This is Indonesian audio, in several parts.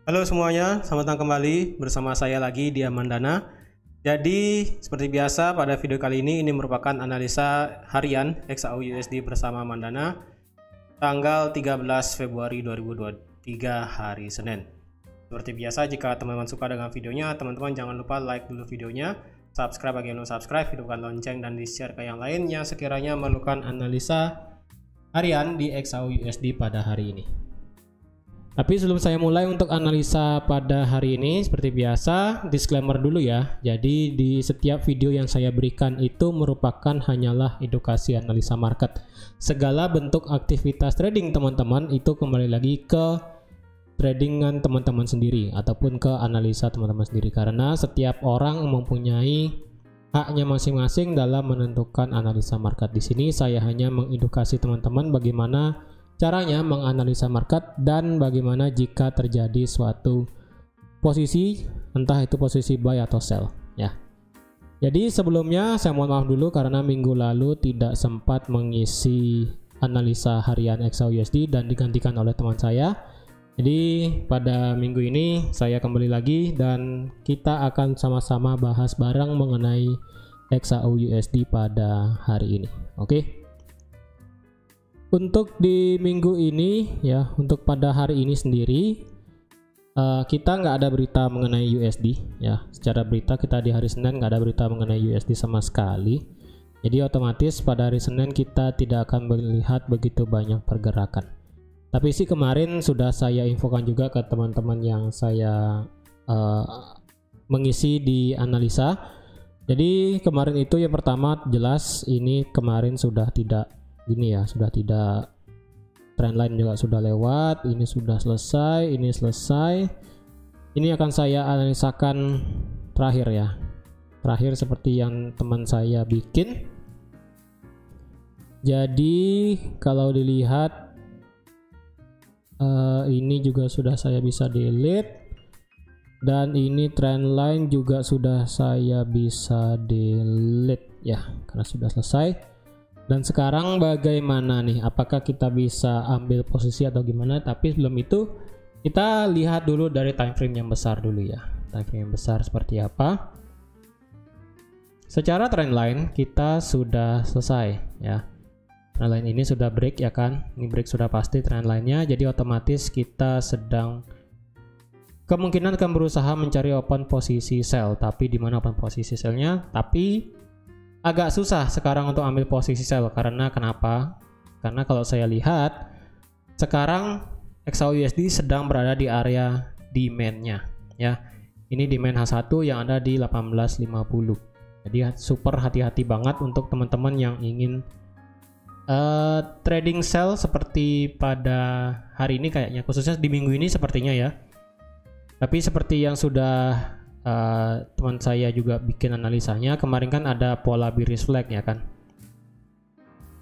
Halo semuanya, selamat datang kembali bersama saya lagi di Amandana. Jadi seperti biasa pada video kali ini merupakan analisa harian XAU/USD bersama Amandana tanggal 13 Februari 2023 hari Senin. Seperti biasa, jika teman-teman suka dengan videonya, teman-teman jangan lupa like dulu videonya, subscribe bagi yang belum subscribe, hidupkan lonceng dan di-share ke yang lain yang sekiranya memerlukan analisa harian di XAU/USD pada hari ini. Tapi sebelum saya mulai untuk analisa pada hari ini, seperti biasa, disclaimer dulu ya. Jadi di setiap video yang saya berikan itu merupakan hanyalah edukasi analisa market. Segala bentuk aktivitas trading teman-teman itu kembali lagi ke tradingan teman-teman sendiri ataupun ke analisa teman-teman sendiri. Karena setiap orang mempunyai haknya masing-masing dalam menentukan analisa market. Di sini saya hanya mengedukasi teman-teman bagaimana caranya menganalisa market dan bagaimana jika terjadi suatu posisi, entah itu posisi buy atau sell ya. Jadi sebelumnya saya mohon maaf dulu karena minggu lalu tidak sempat mengisi analisa harian XAU/USD dan digantikan oleh teman saya. Jadi pada minggu ini saya kembali lagi dan kita akan sama-sama bahas bareng mengenai XAU/USD pada hari ini. Oke. Untuk di minggu ini ya, untuk pada hari ini sendiri kita nggak ada berita mengenai USD ya. Secara berita kita di hari Senin nggak ada berita mengenai USD sama sekali. Jadi otomatis pada hari Senin kita tidak akan melihat begitu banyak pergerakan. Tapi sih kemarin sudah saya infokan juga ke teman-teman yang saya mengisi di analisa. Jadi kemarin itu yang pertama jelas ini kemarin sudah tidak gini ya, sudah tidak, trendline juga sudah lewat, ini sudah selesai, ini selesai. Ini akan saya analisakan terakhir ya, terakhir seperti yang teman saya bikin. Jadi kalau dilihat ini juga sudah saya bisa delete dan ini trendline juga sudah saya bisa delete ya, karena sudah selesai. Dan sekarang bagaimana nih? Apakah kita bisa ambil posisi atau gimana? Tapi sebelum itu kita lihat dulu dari time frame yang besar dulu ya. Time frame yang besar seperti apa? Secara trendline kita sudah selesai ya. Trendline ini sudah break ya kan? Ini break sudah pasti trendline-nya. Jadi otomatis kita sedang kemungkinan akan berusaha mencari open posisi sell. Tapi di mana open posisi sell-nya? Tapi agak susah sekarang untuk ambil posisi sell. Karena kenapa? Karena kalau saya lihat sekarang XAU/USD sedang berada di area demand-nya ya. Ini demand H1 yang ada di 1850. Jadi super hati-hati banget untuk teman-teman yang ingin trading sell seperti pada hari ini kayaknya, khususnya di minggu ini sepertinya ya. Tapi seperti yang sudah teman saya juga bikin analisanya kemarin, kan ada pola bearish flag ya kan.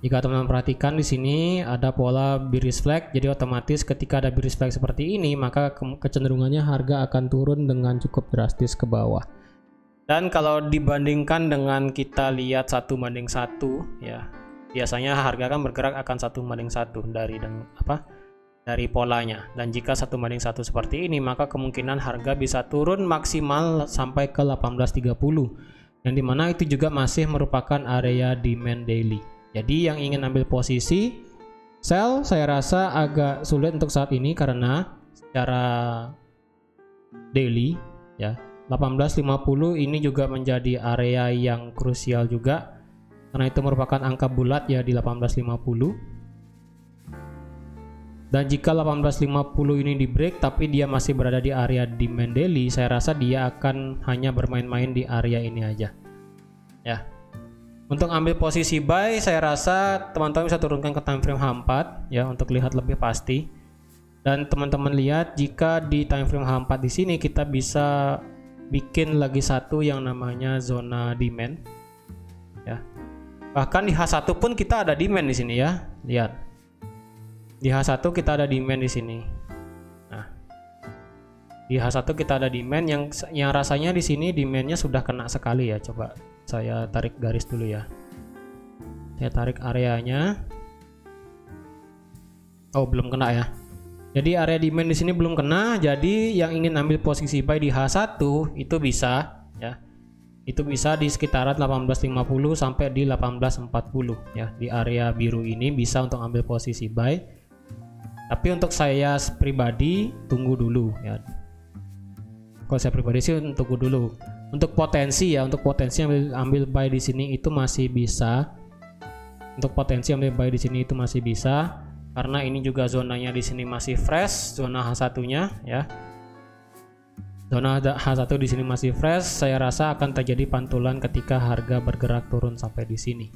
Jika teman-teman perhatikan di sini ada pola bearish flag, jadi otomatis ketika ada bearish flag seperti ini maka kecenderungannya harga akan turun dengan cukup drastis ke bawah. Dan kalau dibandingkan dengan kita lihat 1:1 ya, biasanya harga kan bergerak akan 1:1 dari polanya. Dan jika 1:1 seperti ini maka kemungkinan harga bisa turun maksimal sampai ke 1830, yang dimana itu juga masih merupakan area demand daily. Jadi yang ingin ambil posisi sell saya rasa agak sulit untuk saat ini karena secara daily ya 1850 ini juga menjadi area yang krusial juga karena itu merupakan angka bulat ya di 1850. Dan jika 1850 ini di break tapi dia masih berada di area demand daily, saya rasa dia akan hanya bermain-main di area ini aja ya. Untuk ambil posisi buy saya rasa teman-teman bisa turunkan ke time frame H4 ya untuk lihat lebih pasti. Dan teman-teman lihat jika di time frame H4 di sini kita bisa bikin lagi satu yang namanya zona demand ya. Bahkan di H1 pun kita ada demand di sini ya. Lihat. Di H1 kita ada demand di sini. Nah, di H1 kita ada demand yang rasanya di sini demandnya sudah kena sekali ya. Coba saya tarik garis dulu ya. Saya tarik areanya. Oh, belum kena ya. Jadi area demand di sini belum kena, jadi yang ingin ambil posisi buy di H1 itu bisa ya. Itu bisa di sekitaran 18.50 sampai di 18.40 ya. Di area biru ini bisa untuk ambil posisi buy. Tapi untuk saya pribadi tunggu dulu ya. Kalau saya pribadi sih tunggu dulu. Untuk potensi ya, untuk potensi ambil buy di sini itu masih bisa. Untuk potensi ambil buy di sini itu masih bisa. Karena ini juga zonanya di sini masih fresh, zona H1-nya ya. Zona H1 di sini masih fresh, saya rasa akan terjadi pantulan ketika harga bergerak turun sampai di sini.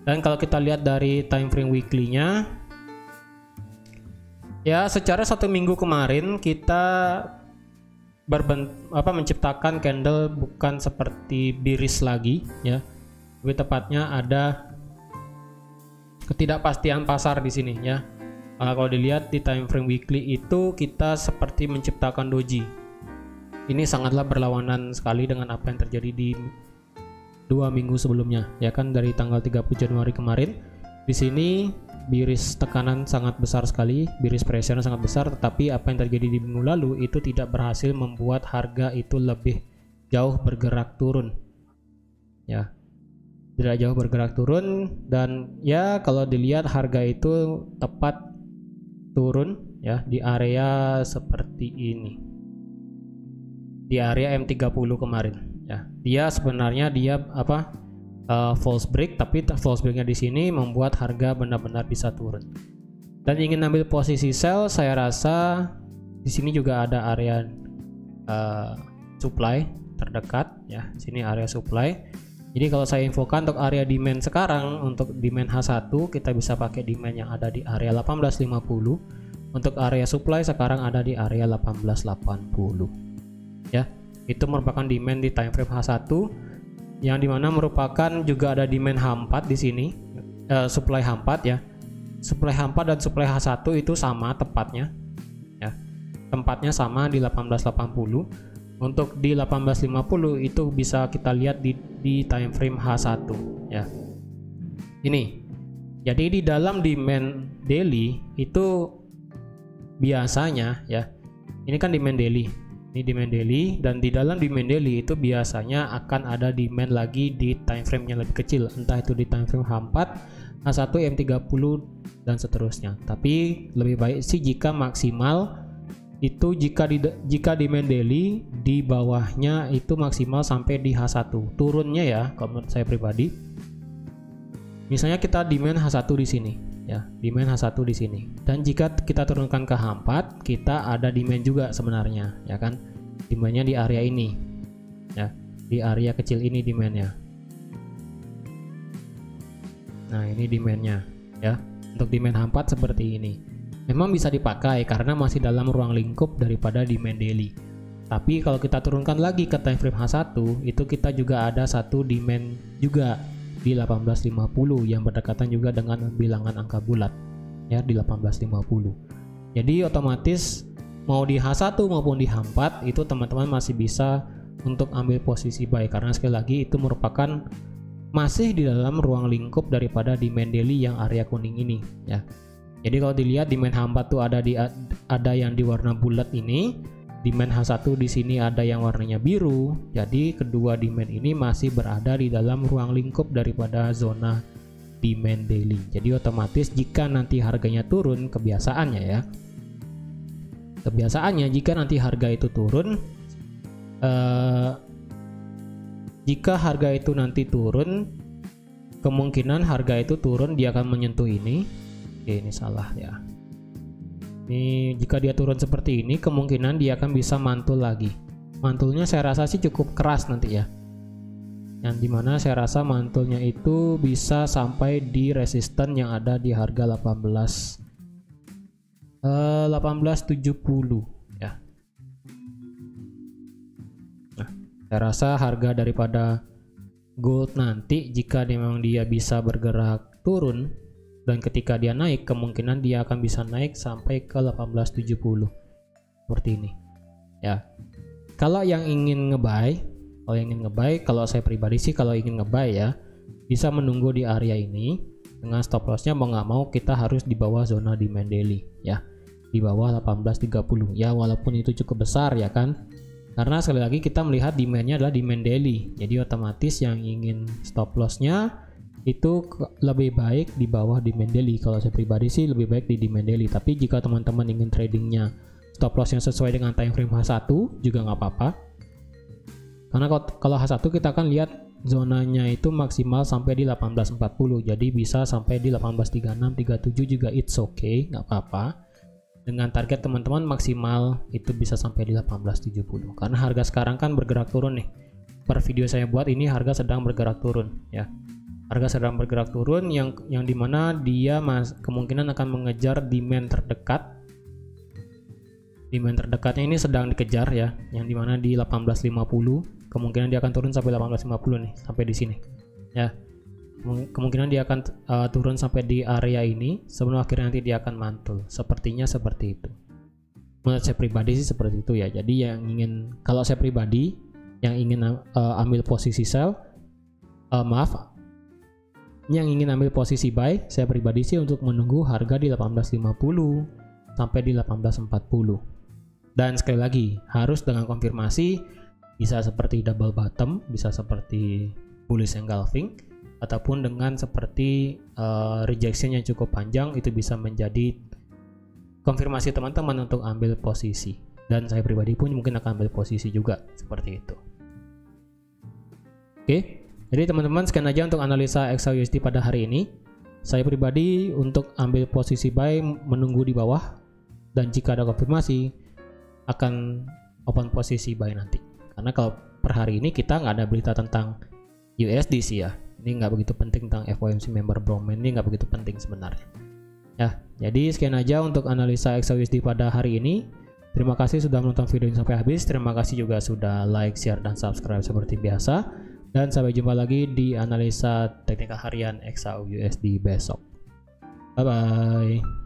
Dan kalau kita lihat dari time frame weekly-nya ya, secara 1 minggu kemarin kita menciptakan candle bukan seperti bearish lagi ya. Lebih tepatnya ada ketidakpastian pasar di sini ya. Kalau dilihat di time frame weekly itu kita seperti menciptakan doji. Ini sangatlah berlawanan sekali dengan apa yang terjadi di 2 minggu sebelumnya ya kan, dari tanggal 30 Januari kemarin. Di sini bearish tekanan sangat besar sekali, bearish pressure sangat besar, tetapi apa yang terjadi di minggu lalu itu tidak berhasil membuat harga itu lebih jauh bergerak turun. Ya. Tidak jauh bergerak turun, dan ya kalau dilihat harga itu tepat turun ya di area seperti ini, di area M30 kemarin ya. Dia sebenarnya false break, tapi false breaknya di sini membuat harga benar-benar bisa turun. Dan ingin ambil posisi sell, saya rasa di sini juga ada area supply terdekat ya. Sini area supply. Jadi kalau saya infokan untuk area demand sekarang, untuk demand H1 kita bisa pakai demand yang ada di area 18.50. Untuk area supply sekarang ada di area 18.80 ya. Itu merupakan demand di time frame H1, yang dimana merupakan juga ada demand H4 di sini, supply H4 ya. Supply H4 dan supply H1 itu sama tempatnya ya. Tempatnya sama di 18.80. Untuk di 18.50 itu bisa kita lihat di time frame H1 ya. Ini. Jadi di dalam demand daily itu biasanya ya. Ini kan demand daily. Ini demand daily, dan di dalam demand daily itu biasanya akan ada demand lagi di time frame yang lebih kecil, entah itu di time frame H4, H1, M30 dan seterusnya. Tapi lebih baik sih jika maksimal itu jika demand daily di bawahnya itu maksimal sampai di H1 turunnya ya. Kalau menurut saya pribadi, misalnya kita demand H1 di sini ya, demand H1 di sini, dan jika kita turunkan ke H4 kita ada demand juga sebenarnya ya kan. Demandnya di area ini ya, di area kecil ini demandnya. Nah ini demandnya ya. Untuk demand H4 seperti ini memang bisa dipakai karena masih dalam ruang lingkup daripada demand daily. Tapi kalau kita turunkan lagi ke time frame H1, itu kita juga ada satu demand juga di 18.50 yang berdekatan juga dengan bilangan angka bulat ya, di 18.50. Jadi otomatis mau di H1 maupun di H4 itu teman-teman masih bisa untuk ambil posisi buy, karena sekali lagi itu merupakan masih di dalam ruang lingkup daripada demand daily yang area kuning ini ya. Jadi kalau dilihat demand H4 tuh ada yang di warna bulat ini, demand H1 di sini ada yang warnanya biru. Jadi kedua demand ini masih berada di dalam ruang lingkup daripada zona demand daily. Jadi otomatis jika nanti harganya turun, kebiasaannya jika nanti harga itu turun, jika harga itu nanti turun, kemungkinan harga itu turun dia akan menyentuh ini. Oke, ini salah ya. Ini jika dia turun seperti ini, kemungkinan dia akan bisa mantul lagi. Mantulnya saya rasa sih cukup keras nanti ya. Yang dimana saya rasa mantulnya itu bisa sampai di resisten yang ada di harga 1870 ya. Nah, saya rasa harga daripada gold nanti jika memang dia bisa bergerak turun, dan ketika dia naik kemungkinan dia akan bisa naik sampai ke 1870 seperti ini ya. Kalau yang ingin ngebuy, kalau saya pribadi sih kalau ingin ngebuy ya bisa menunggu di area ini dengan stop lossnya mau nggak mau kita harus di bawah zona demand daily ya. di bawah 18.30 ya, walaupun itu cukup besar ya kan, karena sekali lagi kita melihat demandnya adalah demand daily, jadi otomatis yang ingin stop lossnya itu lebih baik di bawah demand daily. Kalau saya pribadi sih lebih baik di demand daily, tapi jika teman-teman ingin tradingnya stop loss yang sesuai dengan time frame H1 juga nggak apa-apa, karena kalau H1 kita akan lihat zonanya itu maksimal sampai di 18.40, jadi bisa sampai di 18.36, 37 juga it's okay, nggak apa-apa. Dengan target teman-teman maksimal itu bisa sampai di 18.70, karena harga sekarang kan bergerak turun nih. Per video saya buat ini harga sedang bergerak turun ya. Harga sedang bergerak turun yang dimana dia kemungkinan akan mengejar demand terdekat. Demand terdekatnya ini sedang dikejar ya, yang dimana di 18.50, kemungkinan dia akan turun sampai 18.50 nih, sampai di sini ya. Kemungkinan dia akan turun sampai di area ini sebelum akhirnya nanti dia akan mantul. Sepertinya seperti itu. Menurut saya pribadi sih seperti itu ya. Jadi kalau saya pribadi yang ingin ambil posisi sell, yang ingin ambil posisi buy, saya pribadi sih untuk menunggu harga di 18.50 sampai di 18.40. Dan sekali lagi harus dengan konfirmasi, bisa seperti double bottom, bisa seperti bullish engulfing, ataupun dengan seperti rejection yang cukup panjang, itu bisa menjadi konfirmasi teman-teman untuk ambil posisi. Dan saya pribadi pun mungkin akan ambil posisi juga seperti itu. Oke, jadi teman-teman sekian aja untuk analisa XAUUSD pada hari ini. Saya pribadi untuk ambil posisi buy menunggu di bawah, dan jika ada konfirmasi akan open posisi buy nanti. Karena kalau per hari ini kita nggak ada berita tentang USD sih ya. Ini nggak begitu penting tentang FOMC member Bowman, ini nggak begitu penting sebenarnya ya. Jadi sekian aja untuk analisa XAUUSD pada hari ini. Terima kasih sudah menonton video ini sampai habis. Terima kasih juga sudah like, share, dan subscribe seperti biasa. Dan sampai jumpa lagi di analisa teknikal harian XAUUSD besok. Bye bye.